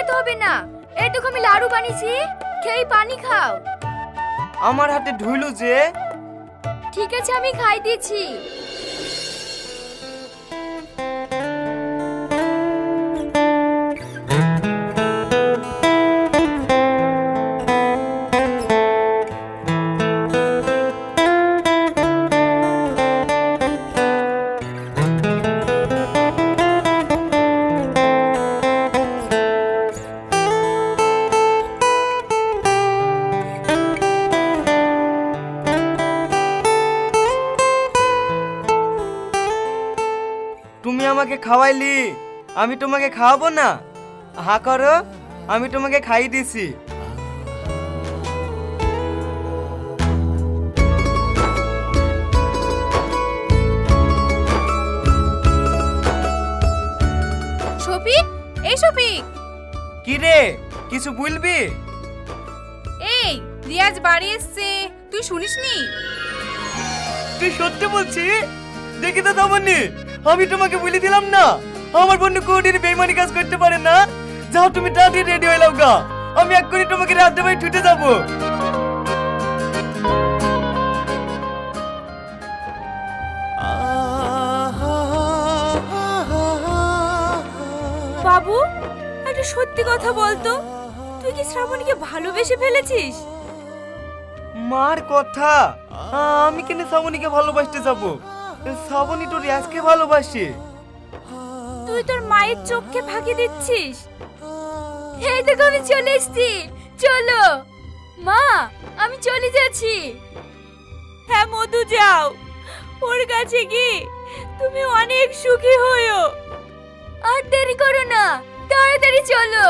খেতে হবে না, এই দেখো আমি লাড়ু বানিয়েছি, খেয়ে পানি খাও। আমার হাতে ধুইলো যে। ঠিক আছে আমি খাই দিয়েছি। তুমি আমাকে খাওয়াইলি, আমি তোমাকে খাওয়াবো না? হা করো, আমি তোমাকে খাইয়ে দিছি। শফিক, এই শফিক। কি রে, কিছু বলবি? এই রিয়াজ বাড়ি এসছে, তুই শুনিসনি? তুই সত্যি বলছি? দেখি তো তামান্নি, আমি তোমাকে বলে দিলাম না আমার বন্ধু কোডির বেইমানি কাজ করতে পারে না। যাও তুমি তাড়াতাড়ি রেডি হয়ে লাও গা, আমি এক্ষুনি তোমাকে রাতে বাড়ি ছুটে যাবো। বাবু, একটা সত্যি কথা বলতো, তুই কি শ্রাবণীকে ভালোবেসে ফেলেছিস? মার কথা, আমি কেন শ্রাবণীকে ভালোবাসতে যাবো? শ্রাবণী তো রিয়াজকে ভালোবাসে। তুই তোর মায়ের চোখকে ফাঁকি দিচ্ছিস। এই দেখো আমি চলে এসেছি, চলো। মা, আমি চলে যাচ্ছি। হ্যাঁ মধু, যাও, ওর কাছে গিয়ে তুমি অনেক সুখী হইও। আর দেরি করো না, তাড়াতাড়ি চলো।